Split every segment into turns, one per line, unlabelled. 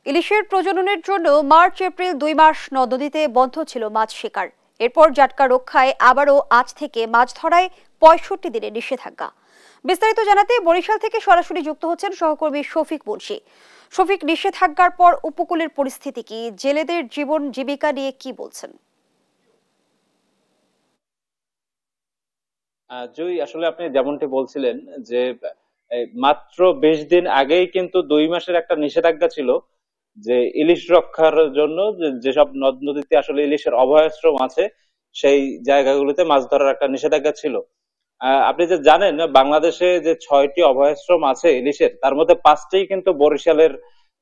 ইলিশের প্রজননের জন্য মার্চ এপ্রিল 2 মাস নদীতে বন্ধ ছিল মাছ শিকার। এরপর জাটকা রক্ষায় আবারও আজ থেকে মাছ ধরায় 65 দিনের নিষেধাজ্ঞা। বিস্তারিত জানাতে বরিশাল থেকে সরাসরি যুক্ত হচ্ছেন সহকর্মী শফিক মুন্সি। শফিক, নিষেধাজ্ঞার পর উপকূলের পরিস্থিতি কি? জেলেদের জীবন জীবিকা নিয়ে কি বলছেন?
জয়ী, আসলে আপনি যেমনটি বলছিলেন যে মাত্র 20 দিন আগেই কিন্তু 2 মাসের একটা নিষেধাজ্ঞা ছিল যে ইলিশ রক্ষার জন্য যেসব নদ নদীতে আসলে ইলিশের অভয়াশ্রম আছে সেই জায়গাগুলোতে মাছ ধরার একটা নিষেধাজ্ঞা ছিল। আপনি যে জানেন বাংলাদেশে যে 6টি অভয়াশ্রম আছে ইলিশের, তার মধ্যে 5টিই কিন্তু বরিশালের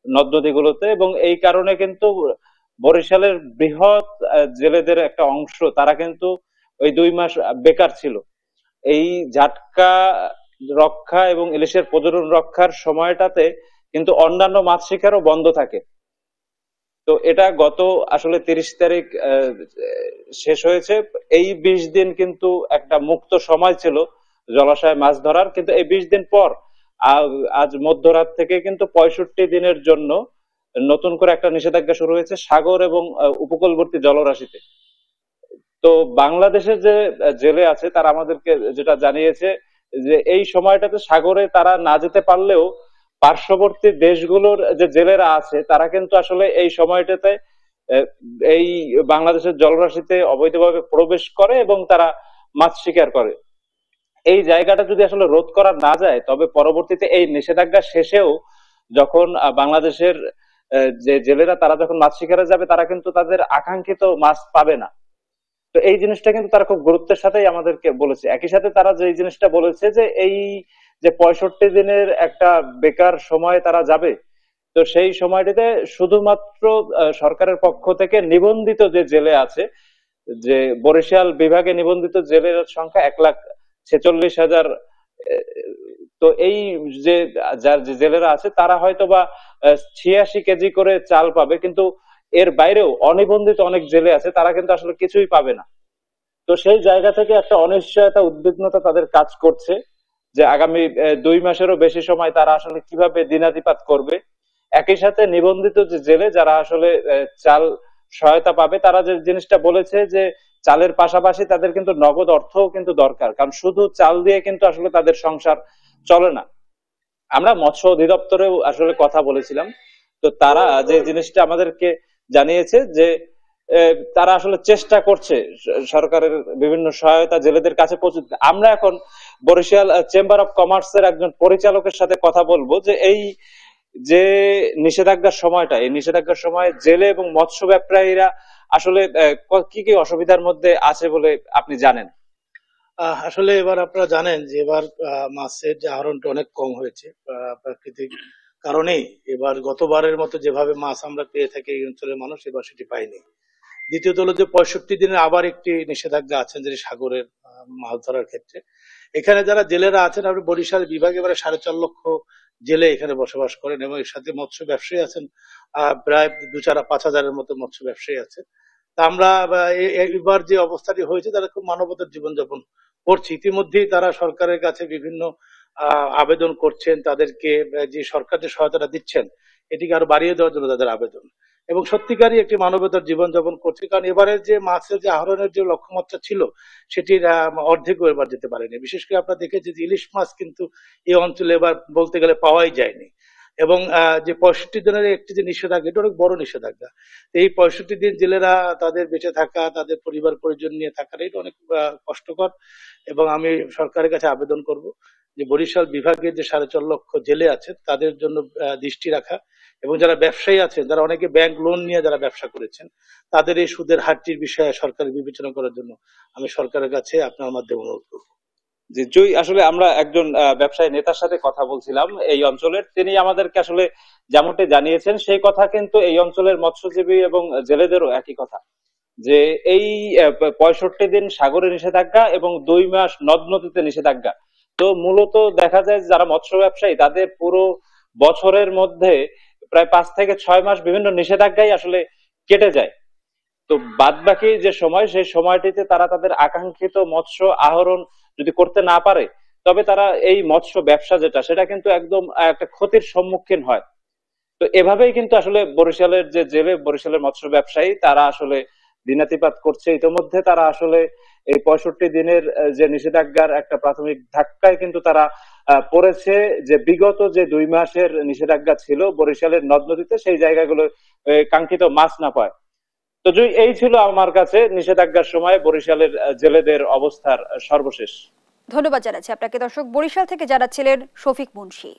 নদ নদীগুলোতে, এবং এই কারণে কিন্তু বরিশালের বৃহৎ জেলেদের একটা অংশ তারা কিন্তু ওই 2 মাস বেকার ছিল। এই জাটকা রক্ষা এবং ইলিশের প্রজনন রক্ষার সময়টাতে কিন্তু অন্যান্য মাছ শিকারও বন্ধ থাকে। তো এটা গত আসলে 30 তারিখ শেষ হয়েছে। এই 20 দিন কিন্তু একটা মুক্ত সময় ছিল জলাশয়ে মাছ ধরার, কিন্তু এই 20 দিন পর আজ মধ্যরাত থেকে কিন্তু 65 দিনের জন্য নতুন করে একটা নিষেধাজ্ঞা শুরু হয়েছে সাগর এবং উপকূলবর্তী জলরাশিতে। তো বাংলাদেশের যে জেলে আছে তারা আমাদেরকে যেটা জানিয়েছে যে এই সময়টাতে সাগরে তারা না যেতে পারলেও পার্শ্ববর্তী দেশগুলোর যে জেলেরা আছে তারা কিন্তু আসলে এই সময়টাতে এই বাংলাদেশের জলরাশিতে অবৈধভাবে প্রবেশ করে এবং তারা মাছ শিকার করে। এই জায়গাটা যদি আসলে রোধ করা না যায় তবে পরবর্তীতে এই নিষেধাজ্ঞা শেষেও যখন বাংলাদেশের যে জেলেরা তারা যখন মাছ শিকারে যাবে তারা কিন্তু তাদের আকাঙ্ক্ষিত মাছ পাবে না। তো এই জিনিসটা কিন্তু তারা খুব গুরুত্বের সাথেই আমাদেরকে বলেছে। একই সাথে তারা যে জিনিসটা বলেছে যে এই যে 65 দিনের একটা বেকার সময় তারা যাবে, তো সেই সময়টিতে শুধুমাত্র সরকারের পক্ষ থেকে নিবন্ধিত যে জেলে আছে, যে বরিশাল বিভাগে নিবন্ধিত জেলের সংখ্যা 1,46,000। তো এই যে যার যে জেলেরা আছে তারা হয়তো বা 86 কেজি করে চাল পাবে, কিন্তু এর বাইরেও অনিবন্ধিত অনেক জেলে আছে তারা কিন্তু আসলে কিছুই পাবে না। তো সেই জায়গা থেকে একটা অনিশ্চয়তা, উদ্বিগ্নতা তাদের কাজ করছে যে আগামী 2 মাসেরও বেশি সময় তারা আসলে কিভাবে দিনাতিপাত করবে। একই সাথে নিবন্ধিত যে জেলে যারা আসলে চাল সহায়তা পাবে তারা যে জিনিসটা বলেছে যে চালের পাশাপাশি তাদের কিন্তু নগদ অর্থও কিন্তু দরকার, কারণ শুধু চাল দিয়ে কিন্তু আসলে তাদের সংসার চলে না। আমরা মৎস্য অধিদপ্তরেও আসলে কথা বলেছিলাম, তো তারা যে জিনিসটা আমাদেরকে জানিয়েছে যে তারা আসলে চেষ্টা করছে সরকারের বিভিন্ন সহায়তা জেলেদের কাছে পৌঁছে দিতে। আমরা এখন বরিশাল চেম্বার অফ কমার্সের একজন পরিচালকের সাথে কথা বলবো যে এই যে নিষেধাজ্ঞার সময়টা, এই নিষেধাজ্ঞার সময় জেলে এবং মৎস্য ব্যবসায়ীরা আসলে কি কি অসুবিধার মধ্যে আছে বলে আপনি জানেন?
আসলে এবার আপনারা জানেন যে এবার মাছের যে আহরণটা অনেক কম হয়েছে প্রাকৃতিক কারণেই। এবার গতবারের মতো যেভাবে মাছ আমরা পেয়ে থাকি এই অঞ্চলের মানুষ এবার সেটি পায়নি। দ্বিতীয়ত হলো যে 65 দিনের আবার একটি নিষেধাজ্ঞা আছেন যে সাগরের মাছ ধরার ক্ষেত্রে। এখানে যারা জেলেরা আছেন, আপনি বরিশাল বিভাগে এবারে 4.5 লক্ষ জেলে এখানে বসবাস করেন এবং এর সাথে মৎস্য ব্যবসায়ী আছেন প্রায় 2-4-5 হাজারের মতো মৎস্য ব্যবসায়ী আছে। তা আমরা এবার যে অবস্থাটি হয়েছে তারা খুব মানবতার জীবনযাপন করছে। ইতিমধ্যেই তারা সরকারের কাছে বিভিন্ন আবেদন করছেন, তাদেরকে যে সরকার যে সহায়তাটা দিচ্ছেন এটিকে আরো বাড়িয়ে দেওয়ার জন্য তাদের আবেদন, এবং সত্যিকারই একটি মানবতার জীবনযাপন করছে। কারণ এবারে যে মাছের যে আহরণের যে লক্ষ্যমাত্রা ছিল সেটির অর্ধেকও এবার যেতে পারেনি। বিশেষ করে আপনারা দেখেছেন যে ইলিশ মাছ কিন্তু এই অঞ্চলে এবার বলতে গেলে পাওয়াই যায়নি। এবং যে 65 দিনের একটি যে নিষেধাজ্ঞা, এটা অনেক বড় নিষেধাজ্ঞা। এই 65 দিন জেলেরা তাদের বেঁচে থাকা, তাদের পরিবার পরিজন নিয়ে থাকার এটা অনেক কষ্টকর। এবং আমি সরকারের কাছে আবেদন করব যে বরিশাল বিভাগের যে 4.5 লক্ষ জেলে আছে তাদের জন্য দৃষ্টি রাখা, এবং যারা ব্যবসায়ী আছেন, যারা অনেকে ব্যাংক লোন নিয়ে যারা ব্যবসা করেছেন, তাদের এই সুদের হারটির বিষয়ে সরকারের বিবেচনা করার জন্য আমি সরকারের কাছে আপনার মাধ্যমে অনুরোধ করব।
যে জয়, আসলে আমরা একজন ব্যবসায়ী নেতার সাথে কথা বলছিলাম এই অঞ্চলের, তিনি আমাদেরকে আসলে যেমনটি জানিয়েছেন সেই কথা কিন্তু এই অঞ্চলের মৎস্যজীবী এবং জেলেদেরও একই কথা, যে এই 65 দিন সাগরে নিষেধাজ্ঞা এবং 2 মাস নদ নদীতে নিষেধাজ্ঞা। তো মূলত দেখা যায় যারা মৎস্য ব্যবসায়ী তাদের পুরো বছরের মধ্যে প্রায় 5 থেকে 6 মাস বিভিন্ন নিষেধাজ্ঞাই আসলে কেটে যায়। তো বাদ বাকি যে সময় সেই সময়টিতে তারা তাদের আকাঙ্ক্ষিত মৎস্য আহরণ যদি করতে না পারে তবে তারা এই মৎস্য ব্যবসা যেটা সেটা কিন্তু একদম একটা ক্ষতির সম্মুখীন হয়। তো এভাবেই কিন্তু আসলে বরিশালের যে জেলে, বরিশালের মৎস্য ব্যবসায়ী তারা আসলে দিনাতিপাত করছে। ইতোমধ্যে তারা আসলে এই 65 দিনের যে নিষেধাজ্ঞার একটা প্রাথমিক ধাক্কায় কিন্তু তারা পড়েছে, যে বিগত যে 2 মাসের নিষেধাজ্ঞা ছিল বরিশালের নদ নদীতে, সেই জায়গাগুলো কাঙ্ক্ষিত মাছ না পায়। তো এই ছিল আমার কাছে নিষেধাজ্ঞার সময় বরিশালের জেলেদের অবস্থার সর্বশেষ।
ধন্যবাদ জানাচ্ছি আপনাকে। দর্শক, বরিশাল থেকে জানাচ্ছিলেন শফিক মুন্সি।